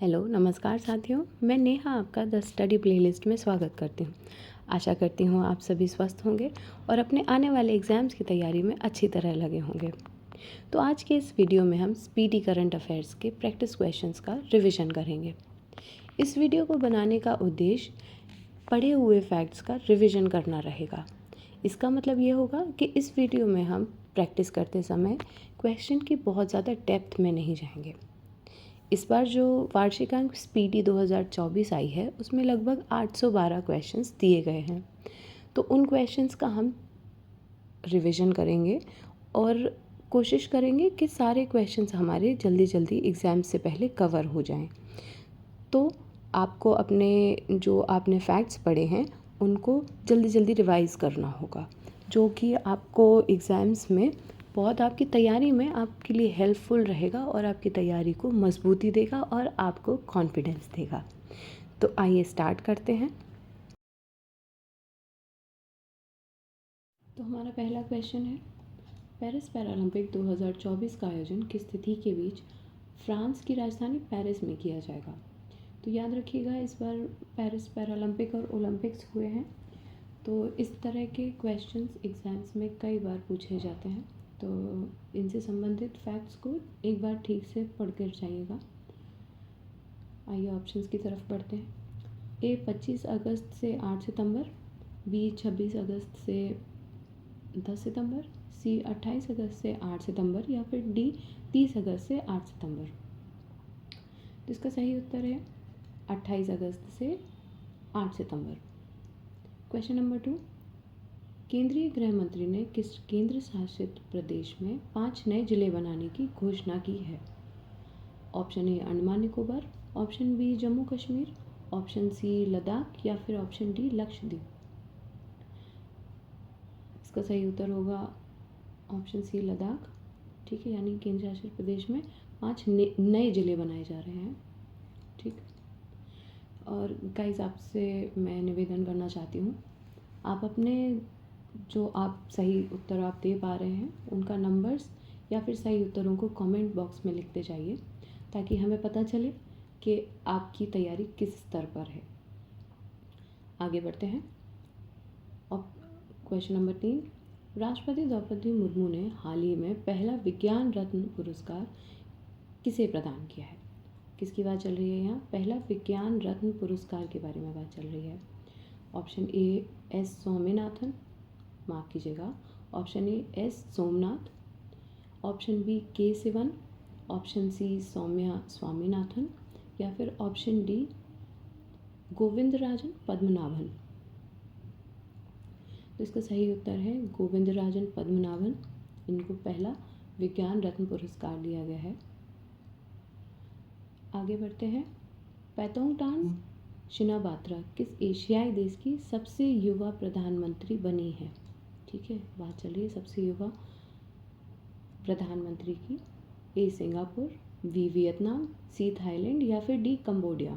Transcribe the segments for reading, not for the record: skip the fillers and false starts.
Hello नमस्कार साथियों, मैं नेहा आपका द स्टडी प्लेलिस्ट में स्वागत करती हूँ। आशा करती हूँ आप सभी स्वस्थ होंगे और अपने आने वाले एग्ज़ाम्स की तैयारी में अच्छी तरह लगे होंगे। तो आज के इस वीडियो में हम स्पीडी करंट अफेयर्स के प्रैक्टिस क्वेश्चंस का रिवीजन करेंगे। इस वीडियो को बनाने का उद्देश्य पढ़े हुए फैक्ट्स का रिवीजन करना रहेगा। इसका मतलब ये होगा कि इस वीडियो में हम प्रैक्टिस करते समय क्वेश्चन की बहुत ज़्यादा डेप्थ में नहीं जाएंगे। इस बार जो वार्षिकांक स्पीडी 2024 आई है उसमें लगभग 812 क्वेश्चंस दिए गए हैं। तो उन क्वेश्चंस का हम रिवीजन करेंगे और कोशिश करेंगे कि सारे क्वेश्चंस हमारे जल्दी जल्दी एग्ज़ाम से पहले कवर हो जाएं। तो आपको अपने जो आपने फैक्ट्स पढ़े हैं उनको जल्दी जल्दी रिवाइज़ करना होगा, जो कि आपको एग्ज़ाम्स में बहुत आपकी तैयारी में आपके लिए हेल्पफुल रहेगा और आपकी तैयारी को मजबूती देगा और आपको कॉन्फिडेंस देगा। तो आइए स्टार्ट करते हैं। तो हमारा पहला क्वेश्चन है, पेरिस पैरालंपिक 2024 का आयोजन किस तिथि के बीच फ्रांस की राजधानी पेरिस में किया जाएगा? तो याद रखिएगा, इस बार पेरिस पैरालंपिक और ओलंपिक्स हुए हैं, तो इस तरह के क्वेश्चंस एग्ज़ाम्स में कई बार पूछे जाते हैं। तो इनसे संबंधित फैक्ट्स को एक बार ठीक से पढ़ कर जाइएगा। आइए ऑप्शंस की तरफ बढ़ते हैं। ए 25 अगस्त से 8 सितंबर, बी 26 अगस्त से 10 सितंबर, सी 28 अगस्त से 8 सितंबर या फिर डी 30 अगस्त से 8 सितंबर। तो इसका सही उत्तर है 28 अगस्त से 8 सितंबर। क्वेश्चन नंबर 2, केंद्रीय गृह मंत्री ने किस केंद्र शासित प्रदेश में 5 नए जिले बनाने की घोषणा की है? Option A Andaman Nicobar, option B Jammu Kashmir, option C Ladakh या फिर ऑप्शन डी लक्षद्वीप। इसका सही उत्तर होगा ऑप्शन सी लद्दाख। ठीक है, यानी केंद्र शासित प्रदेश में 5 नए जिले बनाए जा रहे हैं। ठीक, और गाइस आपसे मैं निवेदन करना चाहती हूँ, आप अपने जो आप सही उत्तर आप दे पा रहे हैं उनका नंबर्स या फिर सही उत्तरों को कमेंट बॉक्स में लिखते जाइए, ताकि हमें पता चले कि आपकी तैयारी किस स्तर पर है। आगे बढ़ते हैं। और क्वेश्चन नंबर 3, राष्ट्रपति द्रौपदी मुर्मू ने हाल ही में पहला विज्ञान रत्न पुरस्कार किसे प्रदान किया है? किसकी बात चल रही है यहाँ? पहला विज्ञान रत्न पुरस्कार के बारे में बात चल रही है। ऑप्शन ए एस स्वामीनाथन, माफ़ कीजिएगा, option A S Somanath, option B K Sivan, option C Soumya Swaminathan या फिर ऑप्शन डी गोविंदराजन पद्मनाभन। तो इसका सही उत्तर है गोविंदराजन पद्मनाभन। इनको पहला विज्ञान रत्न पुरस्कार दिया गया है। आगे बढ़ते हैं। पैतोंगटान शिनाबात्रा किस एशियाई देश की सबसे युवा प्रधानमंत्री बनी है? ठीक है, बात चल रही है सबसे युवा प्रधानमंत्री की। A Singapore, B Vietnam, C Thailand या फिर डी कंबोडिया।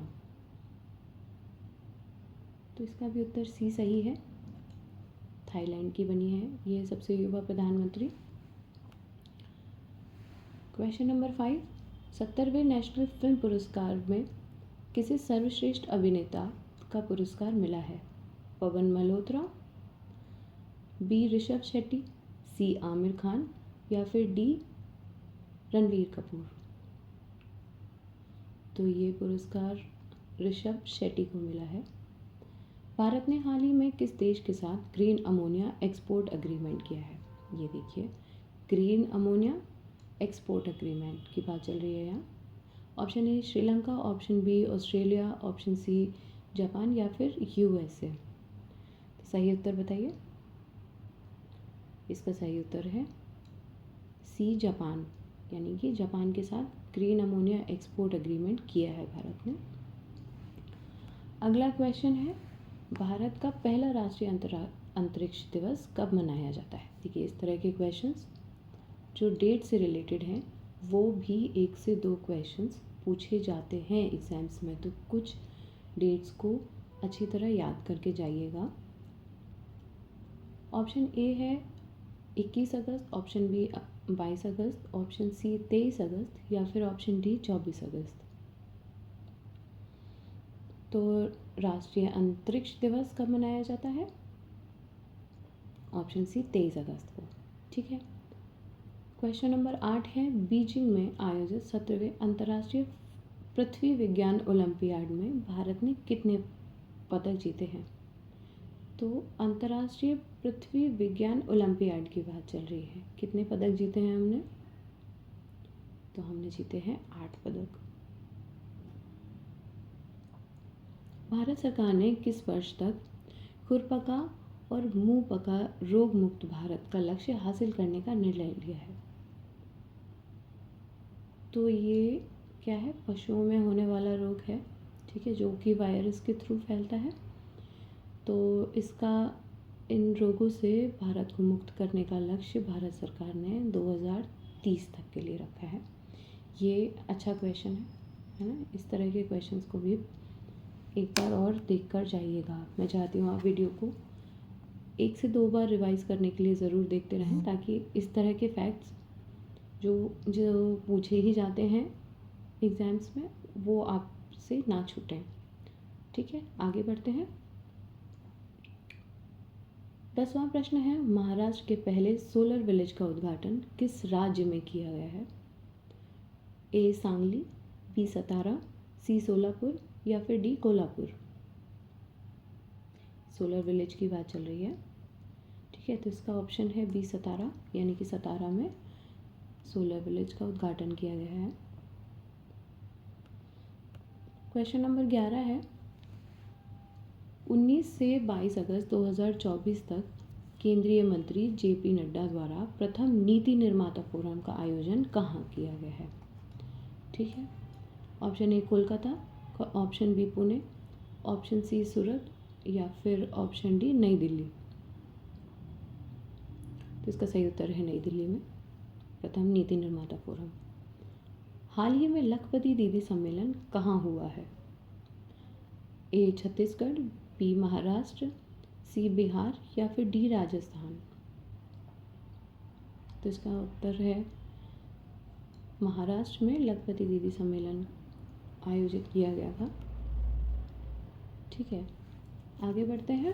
तो इसका भी उत्तर सी सही है, थाईलैंड की बनी है ये सबसे युवा प्रधानमंत्री। क्वेश्चन नंबर 5, 70वें नेशनल फिल्म पुरस्कार में किसे सर्वश्रेष्ठ अभिनेता का पुरस्कार मिला है? पवन मल्होत्रा, बी ऋषभ शेट्टी, सी आमिर खान या फिर डी रणवीर कपूर। तो ये पुरस्कार ऋषभ शेट्टी को मिला है। भारत ने हाल ही में किस देश के साथ ग्रीन अमोनिया एक्सपोर्ट एग्रीमेंट किया है? ये देखिए, ग्रीन अमोनिया एक्सपोर्ट एग्रीमेंट की बात चल रही है यहाँ। Option A Sri Lanka, option B Australia, option C Japan या फिर यूएसए। तो सही उत्तर बताइए। इसका सही उत्तर है सी जापान, यानी कि जापान के साथ ग्रीन अमोनिया एक्सपोर्ट एग्रीमेंट किया है भारत ने। अगला क्वेश्चन है, भारत का पहला राष्ट्रीय अंतरिक्ष दिवस कब मनाया जाता है? देखिए, इस तरह के क्वेश्चंस जो डेट से रिलेटेड हैं वो भी 1 से 2 क्वेश्चंस पूछे जाते हैं एग्ज़ाम्स में, तो कुछ डेट्स को अच्छी तरह याद करके जाइएगा। ऑप्शन ए है 21 अगस्त, ऑप्शन बी 22 अगस्त, ऑप्शन सी 23 अगस्त या फिर ऑप्शन डी 24 अगस्त। तो राष्ट्रीय अंतरिक्ष दिवस कब मनाया जाता है? ऑप्शन सी 23 अगस्त को। ठीक है। क्वेश्चन नंबर 8 है, बीजिंग में आयोजित 17वें अंतर्राष्ट्रीय पृथ्वी विज्ञान ओलंपियाड में भारत ने कितने पदक जीते हैं? तो अंतर्राष्ट्रीय पृथ्वी विज्ञान ओलंपियाड की बात चल रही है। कितने पदक जीते हैं हमने? तो हमने जीते हैं 8 पदक। भारत सरकार ने किस वर्ष तक खुरपका और मुंहपका रोग मुक्त भारत का लक्ष्य हासिल करने का निर्णय लिया है? तो ये क्या है? पशुओं में होने वाला रोग है, ठीक है, जो कि वायरस के थ्रू फैलता है। तो इसका इन रोगों से भारत को मुक्त करने का लक्ष्य भारत सरकार ने 2030 तक के लिए रखा है। ये अच्छा क्वेश्चन है ना? इस तरह के क्वेश्चंस को भी एक बार और देख कर जाइएगा। मैं चाहती हूँ आप वीडियो को 1 से 2 बार रिवाइज करने के लिए ज़रूर देखते रहें, ताकि इस तरह के फैक्ट्स जो पूछे ही जाते हैं एग्ज़ाम्स में वो आपसे ना छूटें। ठीक है, आगे बढ़ते हैं। 10वां प्रश्न है, महाराष्ट्र के पहले सोलर विलेज का उद्घाटन किस राज्य में किया गया है? ए सांगली, बी सतारा, सी सोलापुर या फिर डी कोल्हापुर? सोलर विलेज की बात चल रही है। ठीक है, तो इसका ऑप्शन है बी सतारा, यानी कि सतारा में सोलर विलेज का उद्घाटन किया गया है। क्वेश्चन नंबर 11 है, 19 से 22 अगस्त 2024 तक केंद्रीय मंत्री जेपी नड्डा द्वारा प्रथम नीति निर्माता फोरम का आयोजन कहाँ किया गया है? ठीक है, option A Kolkata, option B Pune, option C Surat या फिर ऑप्शन डी नई दिल्ली? तो इसका सही उत्तर है नई दिल्ली में प्रथम नीति निर्माता फोरम। हाल ही में लखपति दीदी सम्मेलन कहाँ हुआ है? ए छत्तीसगढ़, बी महाराष्ट्र, सी बिहार या फिर डी राजस्थान? तो इसका उत्तर है महाराष्ट्र में लखपति दीदी सम्मेलन आयोजित किया गया था। ठीक है, आगे बढ़ते हैं।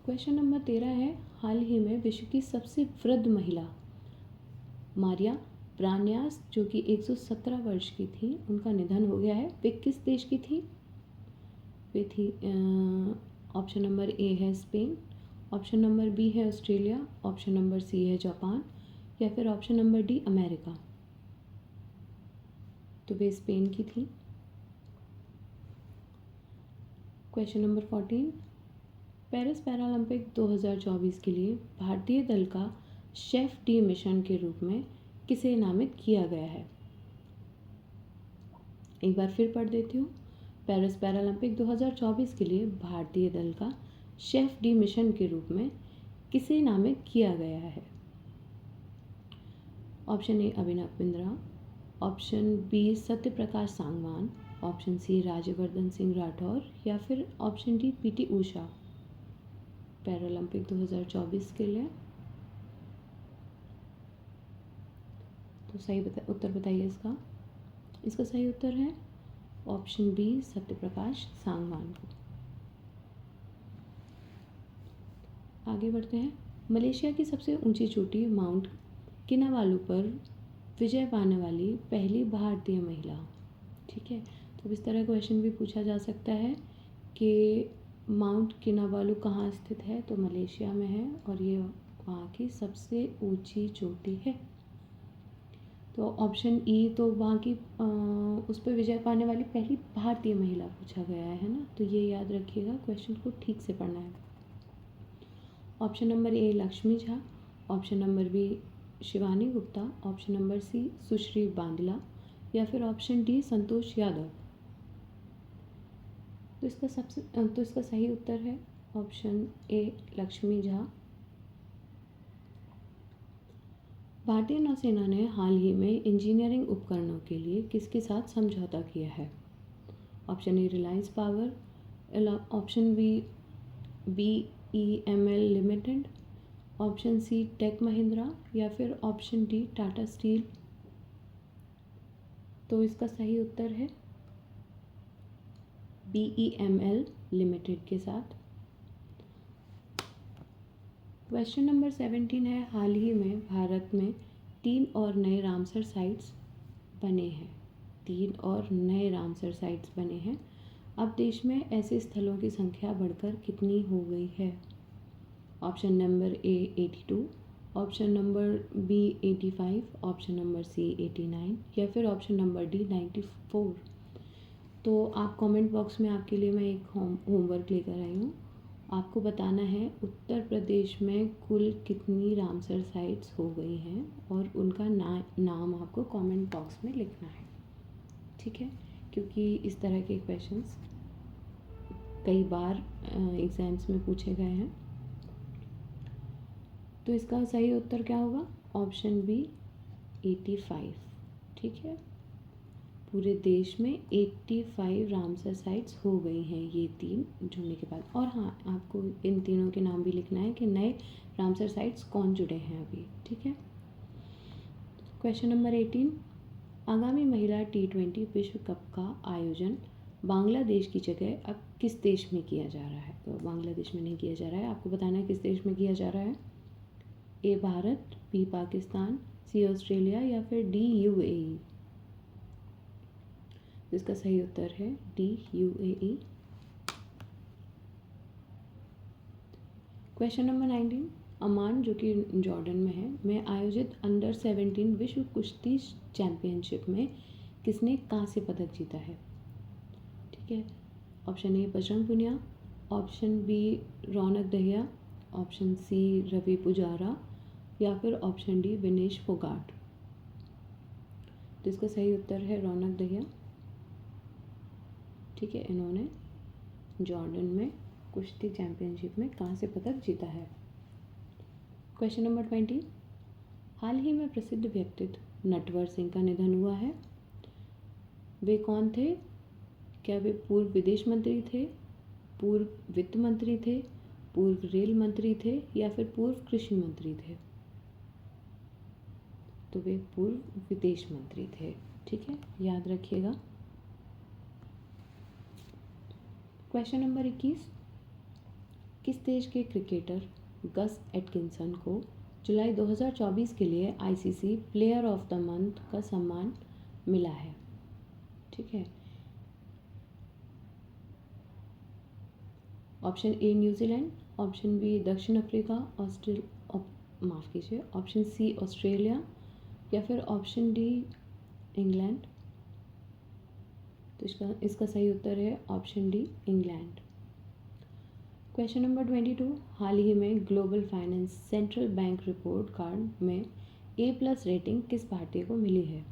क्वेश्चन नंबर 13 है, हाल ही में विश्व की सबसे वृद्ध महिला मारिया ब्रान्यास, जो कि 117 वर्ष की थी, उनका निधन हो गया है। वे किस देश की थी? वे थी ऑप्शन नंबर ए है स्पेन, ऑप्शन नंबर बी है ऑस्ट्रेलिया, ऑप्शन नंबर सी है जापान या फिर ऑप्शन नंबर डी अमेरिका? तो वे स्पेन की थी। क्वेश्चन नंबर 14, पेरिस पैरालंपिक 2024 के लिए भारतीय दल का शेफ डी मिशन के रूप में किसे नामित किया गया है? एक बार फिर पढ़ देती हूँ। पेरिस पैरालंपिक 2024 के लिए भारतीय दल का शेफ डी मिशन के रूप में किसे नामित किया गया है? Option A Abhinav Bindra, option B Satyaprakash Sangwan, option C Rajyavardhan Singh Rathore या फिर option D PT Usha? Paralympic 2024 के लिए तो सही उत्तर बताइए इसका। इसका सही उत्तर है ऑप्शन बी सत्यप्रकाश सांगवान को। आगे बढ़ते हैं। मलेशिया की सबसे ऊंची चोटी माउंट किनाबालू पर विजय पाने वाली पहली भारतीय महिला। ठीक है, तो इस तरह क्वेश्चन भी पूछा जा सकता है कि माउंट किनाबालू कहाँ स्थित है? तो मलेशिया में है और ये वहाँ की सबसे ऊंची चोटी है। तो ऑप्शन ई तो वहाँ की उस पर विजय पाने वाली पहली भारतीय महिला पूछा गया है ना, तो ये याद रखिएगा, क्वेश्चन को ठीक से पढ़ना है। Option number A Lakshmi Jha, option number B Shivani Gupta, option number C Sushri Bandla या फिर ऑप्शन डी संतोष यादव? तो इसका सही उत्तर है ऑप्शन ए लक्ष्मी झा। भारतीय नौसेना ने हाल ही में इंजीनियरिंग उपकरणों के लिए किसके साथ समझौता किया है? Option A Reliance Power, option B BEML limited, option C Tech Mahindra या फिर ऑप्शन डी टाटा स्टील? तो इसका सही उत्तर है BEML लिमिटेड के साथ। क्वेश्चन नंबर 17 है, हाल ही में भारत में 3 और नए रामसर साइट्स बने हैं। 3 और नए रामसर साइट्स बने हैं। अब देश में ऐसे स्थलों की संख्या बढ़कर कितनी हो गई है? Option number A 82, option number B 85, option number C 89 या फिर ऑप्शन नंबर डी 94। तो आप कमेंट बॉक्स में, आपके लिए मैं एक होमवर्क लेकर आई हूँ। आपको बताना है उत्तर प्रदेश में कुल कितनी रामसर साइट्स हो गई हैं और उनका नाम आपको कमेंट बॉक्स में लिखना है, ठीक है? क्योंकि इस तरह के क्वेश्चंस कई बार एग्ज़ाम्स में पूछे गए हैं। तो इसका सही उत्तर क्या होगा? ऑप्शन बी 85, ठीक है? पूरे देश में 85 रामसर साइट्स हो गई हैं ये 3 जुड़ने के बाद। और हाँ, आपको इन तीनों के नाम भी लिखना है कि नए रामसर साइट्स कौन जुड़े हैं अभी, ठीक है? क्वेश्चन नंबर 18, आगामी महिला T20 विश्व कप का आयोजन बांग्लादेश की जगह अब किस देश में किया जा रहा है? तो बांग्लादेश में नहीं किया जा रहा है, आपको बताना है किस देश में किया जा रहा है। ए भारत, बी पाकिस्तान, सी ऑस्ट्रेलिया या फिर डी UAE। इसका सही उत्तर है डी UAE। क्वेश्चन नंबर 19, अमान जो कि जॉर्डन में आयोजित अंडर 17 विश्व कुश्ती चैंपियनशिप में किसने कांस्य पदक जीता है? ठीक है, option A Bajrang Punia, option B Raunak Dahiya, option C Ravi Pujara या फिर ऑप्शन डी विनेश फोगाट। तो इसका सही उत्तर है रौनक दहिया, ठीक है? इन्होंने जॉर्डन में कुश्ती चैंपियनशिप में कांस्य पदक जीता है। क्वेश्चन नंबर 20, हाल ही में प्रसिद्ध व्यक्तित्व नटवर सिंह का निधन हुआ है। वे कौन थे? क्या वे पूर्व विदेश मंत्री थे, पूर्व वित्त मंत्री थे, पूर्व रेल मंत्री थे या फिर पूर्व कृषि मंत्री थे? तो वे पूर्व विदेश मंत्री थे, ठीक है? याद रखिएगा। क्वेश्चन नंबर 21, किस देश के क्रिकेटर गस एटकिंसन को जुलाई 2024 के लिए ICC player of the month का सम्मान मिला है? ठीक है, option A New Zealand, option B दक्षिण अफ्रीका, ऑप्शन सी ऑस्ट्रेलिया या फिर ऑप्शन डी इंग्लैंड। तो इसका सही उत्तर है option D England. Question number 22, हाल ही में global finance central bank report card में A+ रेटिंग किस भारतीय को मिली है?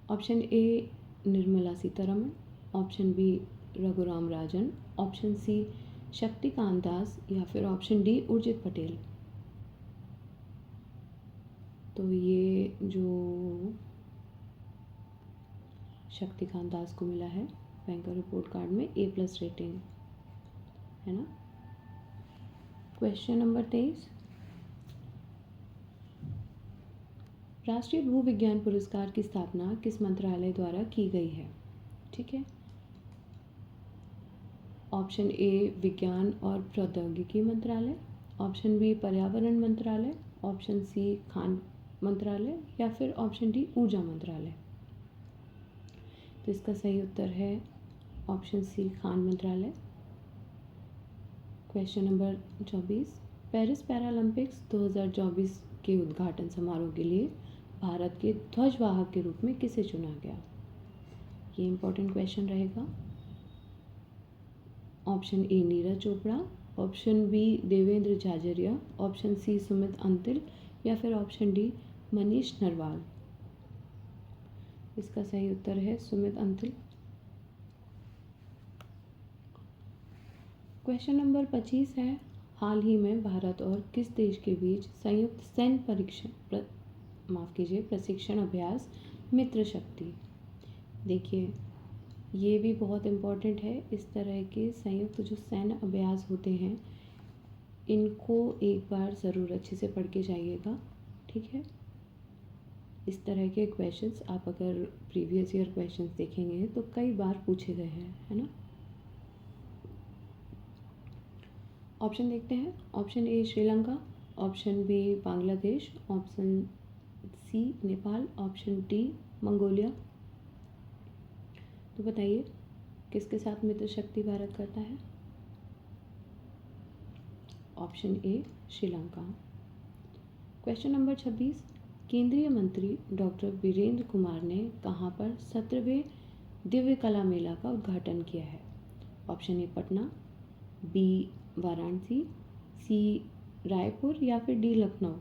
Option A Nirmala Sitharaman, option B Raghuram Rajan, option C Shaktikanta Das या फिर ऑप्शन डी उर्जित पटेल। तो ये जो शक्तिकांत दास को मिला है बैंकर रिपोर्ट कार्ड में A+ रेटिंग, है ना? क्वेश्चन नंबर 23, राष्ट्रीय भूविज्ञान पुरस्कार की स्थापना किस मंत्रालय द्वारा की गई है? ठीक है, ऑप्शन ए विज्ञान और प्रौद्योगिकी मंत्रालय, ऑप्शन बी पर्यावरण मंत्रालय, ऑप्शन सी खान मंत्रालय या फिर ऑप्शन डी ऊर्जा मंत्रालय। तो इसका सही उत्तर है ऑप्शन सी खान मंत्रालय। क्वेश्चन नंबर 24, पेरिस पैरालंपिक्स 2024 के उद्घाटन समारोह के लिए भारत के ध्वजवाहक के रूप में किसे चुना गया? ये इंपॉर्टेंट क्वेश्चन रहेगा। Option A Neeraj Chopra, option B Devendra Jhajharia, option C Sumit Antil या फिर ऑप्शन डी मनीष नरवाल। इसका सही उत्तर है सुमित अंतिल। क्वेश्चन नंबर 25 है, हाल ही में भारत और किस देश के बीच संयुक्त सैन्य प्रशिक्षण अभ्यास मित्र शक्ति। देखिए, ये भी बहुत इम्पॉर्टेंट है। इस तरह के संयुक्त जो सैन्य अभ्यास होते हैं, इनको एक बार ज़रूर अच्छे से पढ़ के जाइएगा, ठीक है? इस तरह के क्वेश्चंस आप अगर प्रीवियस ईयर क्वेश्चंस देखेंगे तो कई बार पूछे गए हैं, है ना। ऑप्शन देखते हैं। Option A Sri Lanka, option B Bangladesh, option C Nepal, option D Mongolia. तो बताइए किसके साथ मित्र शक्ति भारत करता है। Option A Sri Lanka. Question number 26, केंद्रीय मंत्री डॉक्टर वीरेंद्र कुमार ने कहाँ पर 17वें दिव्य कला मेला का उद्घाटन किया है। Option A Patna, B Varanasi, C Raipur या फिर डी लखनऊ।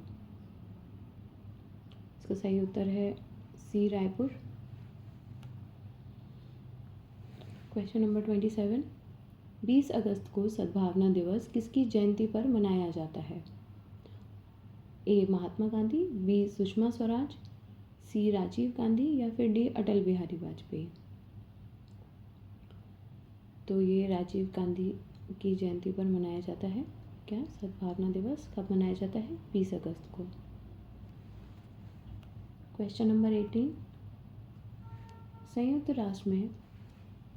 इसका सही उत्तर है सी रायपुर। क्वेश्चन नंबर 27, 20 अगस्त को सद्भावना दिवस किसकी जयंती पर मनाया जाता है। A Mahatma Gandhi, B Sushma Swaraj, C Rajiv Gandhi या फिर डी अटल बिहारी वाजपेयी। तो ये राजीव गांधी की जयंती पर मनाया जाता है। क्या सद्भावना दिवस कब मनाया जाता है? 20 अगस्त को। क्वेश्चन नंबर 18, संयुक्त राष्ट्र में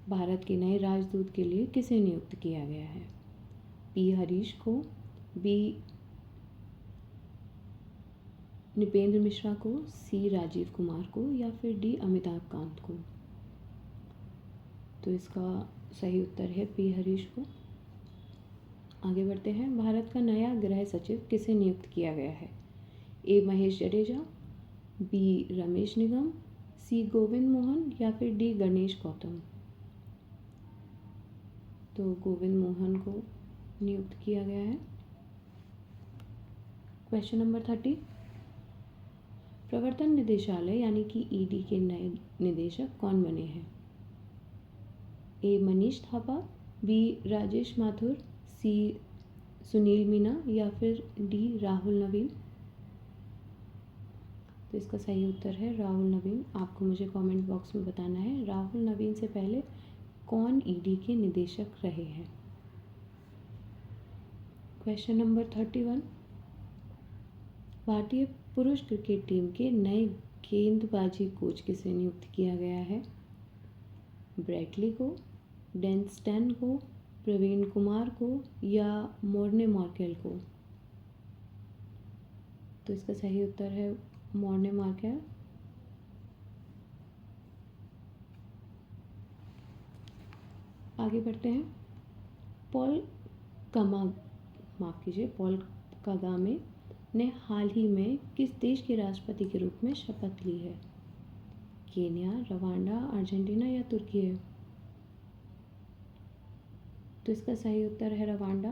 भारत के नए राजदूत के लिए किसे नियुक्त किया गया है। पी हरीश को, बी निपेंद्र मिश्रा को, सी राजीव कुमार को या फिर डी अमिताभ कांत को। तो इसका सही उत्तर है पी हरीश को। आगे बढ़ते हैं। भारत का नया गृह सचिव किसे नियुक्त किया गया है। ए महेश जडेजा, बी रमेश निगम, सी गोविंद मोहन या फिर डी गणेश गौतम। तो गोविंद मोहन को नियुक्त किया गया है। क्वेश्चन नंबर 30, प्रवर्तन निदेशालय यानी कि ईडी के नए निदेशक कौन बने हैं। ए मनीष थापा, बी राजेश माथुर, सी सुनील मीना या फिर डी राहुल नवीन। तो इसका सही उत्तर है राहुल नवीन। आपको मुझे कमेंट बॉक्स में बताना है राहुल नवीन से पहले कौन ईडी के निदेशक रहे हैं। क्वेश्चन नंबर 31, भारतीय पुरुष क्रिकेट टीम के नए गेंदबाजी कोच किसे नियुक्त किया गया है। ब्रैटली को, डेन स्टैन को, प्रवीण कुमार को या मोर्ने मार्केल को। तो इसका सही उत्तर है मोर्ने मार्केल। आगे बढ़ते हैं। पॉल कागामे ने हाल ही में किस देश के राष्ट्रपति के रूप में शपथ ली है। केन्या, रवांडा, अर्जेंटीना या तुर्की है। तो इसका सही उत्तर है रवांडा।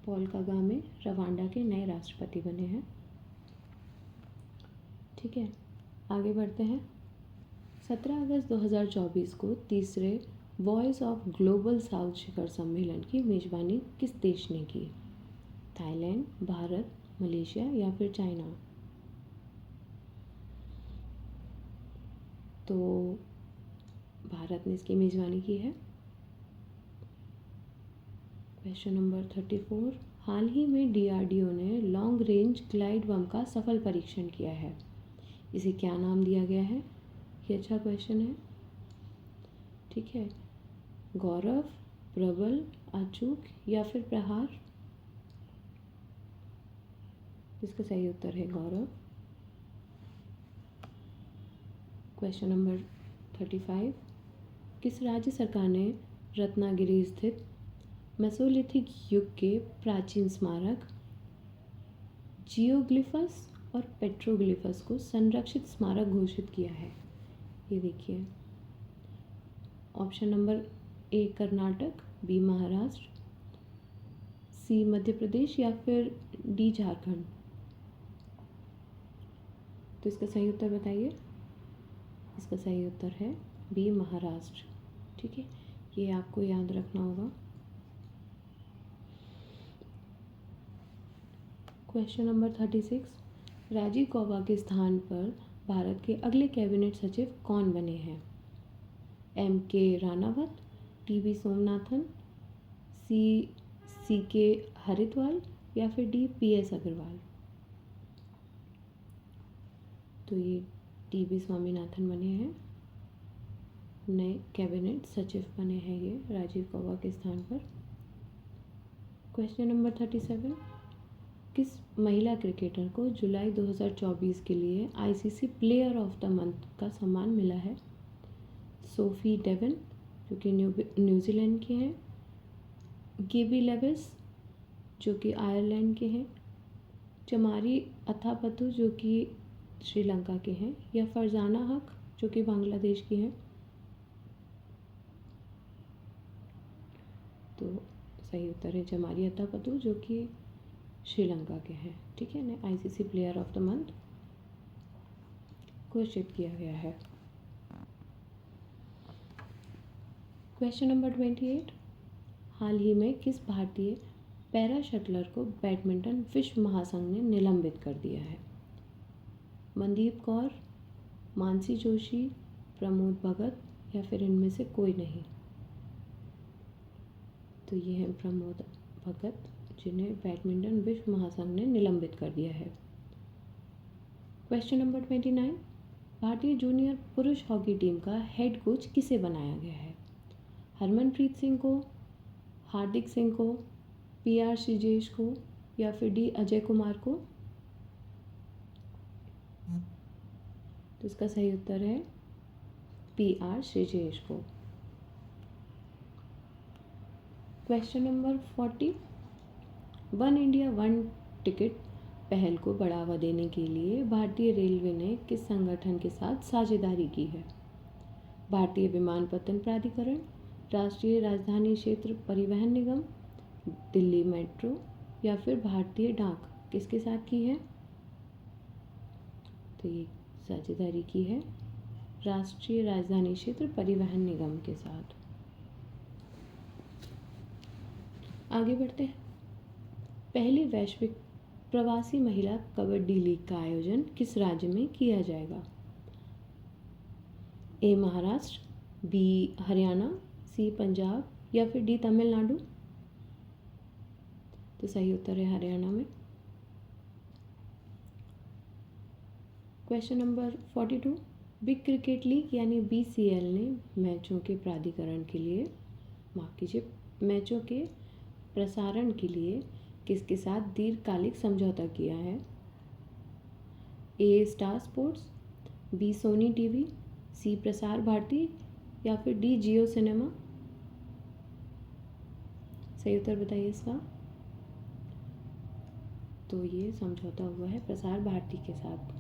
पॉल कागामे रवांडा के नए राष्ट्रपति बने हैं। ठीक है, आगे बढ़ते हैं। 17 अगस्त 2024 को तीसरे वॉइस ऑफ ग्लोबल साउथ शिखर सम्मेलन की मेजबानी किस देश ने की। थाईलैंड, भारत, मलेशिया या फिर चाइना। तो भारत ने इसकी मेजबानी की है। क्वेश्चन नंबर 34, हाल ही में डीआरडीओ ने लॉन्ग रेंज ग्लाइड बम का सफल परीक्षण किया है। इसे क्या नाम दिया गया है। ये अच्छा क्वेश्चन है। ठीक है, गौरव, प्रबल, अचूक या फिर प्रहार। इसका सही उत्तर है गौरव। क्वेश्चन नंबर 35, किस राज्य सरकार ने रत्नागिरी स्थित मेसोलिथिक युग के प्राचीन स्मारक जियोग्लिफस और पेट्रोग्लिफस को संरक्षित स्मारक घोषित किया है। ये देखिए, option number A Karnataka, B Maharashtra, C Madhya Pradesh या फिर डी झारखंड। तो इसका सही उत्तर बताइए। इसका सही उत्तर है बी महाराष्ट्र। ठीक है, ये आपको याद रखना होगा। क्वेश्चन नंबर 36, राजीव गौबा के स्थान पर भारत के अगले कैबिनेट सचिव कौन बने हैं। एम के रानावत, टी बी सोमनाथन, सी के हरिद्वाल या फिर डी पी एस अग्रवाल। तो ये टी स्वामीनाथन बने हैं नए कैबिनेट सचिव बने हैं ये राजीव गौबा के स्थान पर। क्वेश्चन नंबर 37, किस महिला क्रिकेटर को जुलाई 2024 के लिए ICC player of the month का सम्मान मिला है? सोफी डेवन जो कि न्यूजीलैंड के हैं, गेबी लेविस जो कि आयरलैंड के हैं, चमारी अथापथु जो कि श्रीलंका के हैं, या फरजाना हक जो कि बांग्लादेश की हैं? तो सही उत्तर है चमारी अथापथु जो कि श्रीलंका के हैं। ठीक है ना, ICC player of the month घोषित किया गया है। क्वेश्चन नंबर 28, हाल ही में किस भारतीय पैरा शटलर को बैडमिंटन विश्व महासंघ ने निलंबित कर दिया है? मनदीप कौर, मानसी जोशी, प्रमोद भगत, या फिर इनमें से कोई नहीं? तो ये हैं प्रमोद भगत जिन्हें बैडमिंटन विश्व महासंघ ने निलंबित कर दिया है। क्वेश्चन नंबर 29, भारतीय जूनियर पुरुष हॉकी टीम का हेड कोच किसे बनाया गया है? हरमनप्रीत सिंह को, हार्दिक सिंह को, PR श्रीजेश को, या फिर D अजय कुमार को? तो इसका सही उत्तर है PR श्रीजेश को। Question number 40, one India one ticket पहल को बढ़ावा देने के लिए भारतीय रेलवे ने किस संगठन के साथ साझेदारी की है? भारतीय विमानपत्तन प्राधिकरण, राष्ट्रीय राजधानी क्षेत्र परिवहन निगम, दिल्ली मेट्रो, या फिर भारतीय डाक? किसके साथ की है? तो ये साझेदारी की है राष्ट्रीय राजधानी क्षेत्र परिवहन निगम के साथ। आगे बढ़ते हैं। पहली वैश्विक प्रवासी महिला कबड्डी लीग का आयोजन किस राज्य में किया जाएगा? A Maharashtra, B Haryana, C Punjab, या फिर D तमिलनाडु? तो सही उत्तर है हरियाणा में। Question number 42, big cricket league यानी BCL ने मैचों के प्रसारण के लिए किसके साथ दीर्घकालिक समझौता किया है? A star sports, B Sony TV, C Prasar Bharati, या फिर D जियो सिनेमा? सही उत्तर बताइए इसका। तो ये समझौता हुआ है प्रसार भारती के साथ।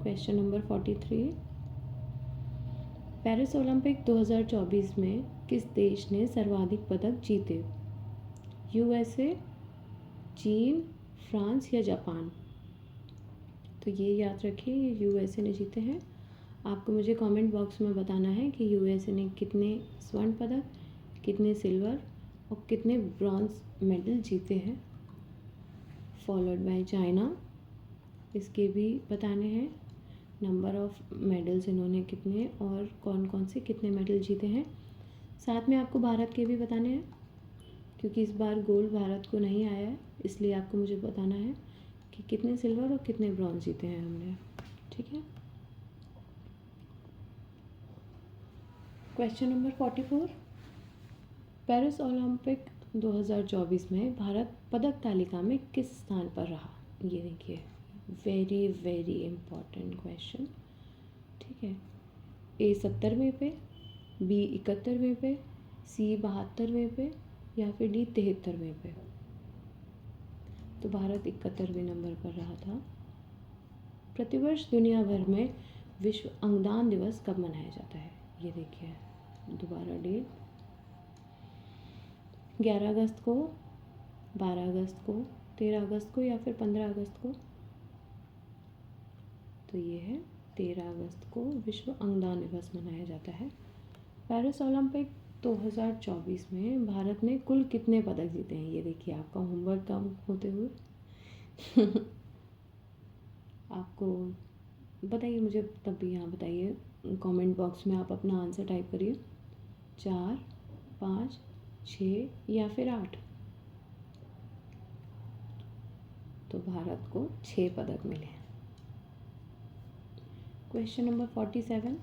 क्वेश्चन नंबर 43, पेरिस ओलंपिक 2024 में किस देश ने सर्वाधिक पदक जीते? USA, चीन, फ्रांस, या जापान? तो ये याद रखिए ये USA ने जीते हैं। आपको मुझे कमेंट बॉक्स में बताना है कि USA ने कितने स्वर्ण पदक, कितने सिल्वर और कितने ब्रॉन्ज मेडल जीते हैं। फॉलोड बाय चाइना, इसके भी बताने हैं नंबर ऑफ मेडल्स इन्होंने कितने और कौन कौन से कितने मेडल जीते हैं। साथ में आपको भारत के भी बताने हैं क्योंकि इस बार गोल्ड भारत को नहीं आया है, इसलिए आपको मुझे बताना है कि कितने सिल्वर और कितने ब्रॉन्ज जीते हैं हमने। ठीक है। क्वेश्चन नंबर 44, पेरिस ओलंपिक 2024 में भारत पदक तालिका में किस स्थान पर रहा? ये देखिए वेरी वेरी इम्पॉर्टेंट क्वेश्चन। ठीक है। A 70वें पे, B 71वें पे, C 72वें पे, या फिर D 73वें पे? तो भारत 71वें नंबर पर रहा था। प्रतिवर्ष दुनिया भर में विश्व अंगदान दिवस कब मनाया जाता है? ये देखिए दोबारा डेट, 11 अगस्त को, 12 अगस्त को, 13 अगस्त को, या फिर 15 अगस्त को? तो ये है 13 अगस्त को विश्व अंगदान दिवस मनाया जाता है। पेरिस ओलंपिक 2024 में भारत ने कुल कितने पदक जीते हैं? ये देखिए आपका होमवर्क कम होते हुए आपको बताइए, मुझे तब भी यहाँ बताइए कमेंट बॉक्स में, आप अपना आंसर टाइप करिए। 4, 5, 6 या फिर 8? तो भारत को 6 पदक मिले हैं। Question number 47।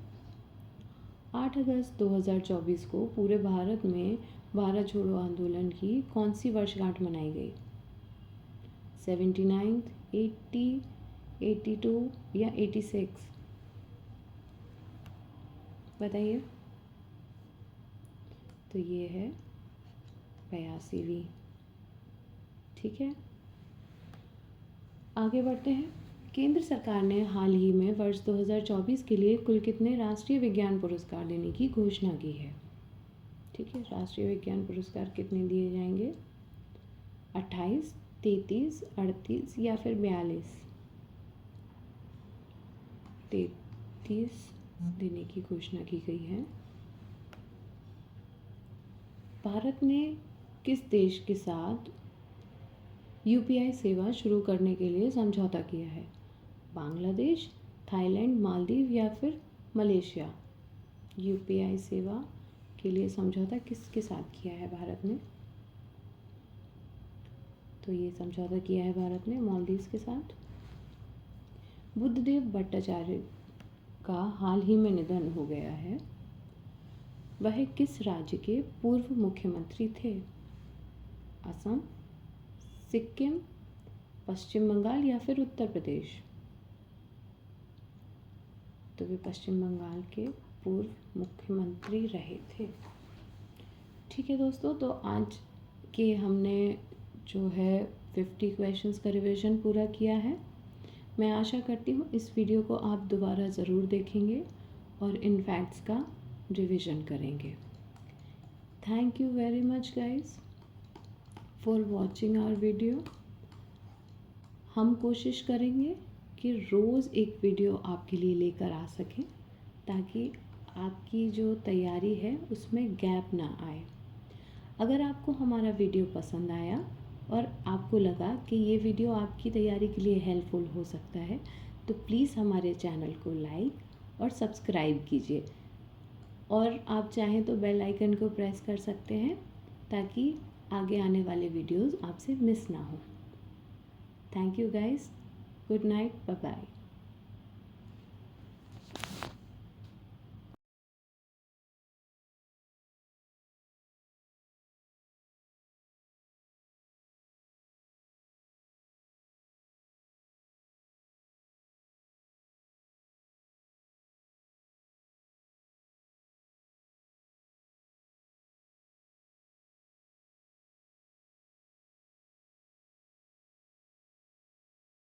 8 अगस्त 2024 को पूरे भारत में भारत छोड़ो आंदोलन की कौन सी वर्षगांठ मनाई गई? 79, 80, 82 या 86? बताइए। तो ये है 82वीं। ठीक है, आगे बढ़ते हैं। केंद्र सरकार ने हाल ही में वर्ष 2024 के लिए कुल कितने राष्ट्रीय विज्ञान पुरस्कार देने की घोषणा की है? ठीक है, राष्ट्रीय विज्ञान पुरस्कार कितने दिए जाएंगे? 28, 33, 38 या फिर 42? 33 देने की घोषणा की गई है। भारत ने किस देश के साथ यूपीआई सेवा शुरू करने के लिए समझौता किया है? बांग्लादेश, थाईलैंड, मालदीव या फिर मलेशिया? यूपीआई सेवा के लिए समझौता किसके साथ किया है भारत ने? तो ये समझौता किया है भारत ने मालदीव के साथ। बुद्धदेव भट्टाचार्य का हाल ही में निधन हो गया है। वह किस राज्य के पूर्व मुख्यमंत्री थे? असम, सिक्किम, पश्चिम बंगाल या फिर उत्तर प्रदेश? तो वे पश्चिम बंगाल के पूर्व मुख्यमंत्री रहे थे। ठीक है दोस्तों, तो आज के हमने जो है 50 क्वेश्चंस का रिवीजन पूरा किया है। मैं आशा करती हूँ इस वीडियो को आप दोबारा ज़रूर देखेंगे और इन फैक्ट्स का रिवीजन करेंगे। Thank you very much guys for watching our video. हम कोशिश करेंगे कि रोज़ एक वीडियो आपके लिए लेकर आ सकें, ताकि आपकी जो तैयारी है उसमें गैप ना आए। अगर आपको हमारा वीडियो पसंद आया और आपको लगा कि ये वीडियो आपकी तैयारी के लिए हेल्पफुल हो सकता है, तो प्लीज़ हमारे चैनल को लाइक और सब्सक्राइब कीजिए, और आप चाहें तो बेल आइकन को प्रेस कर सकते हैं ताकि आगे आने वाले वीडियोस आपसे मिस ना हो। Thank you guys, good night, bye bye.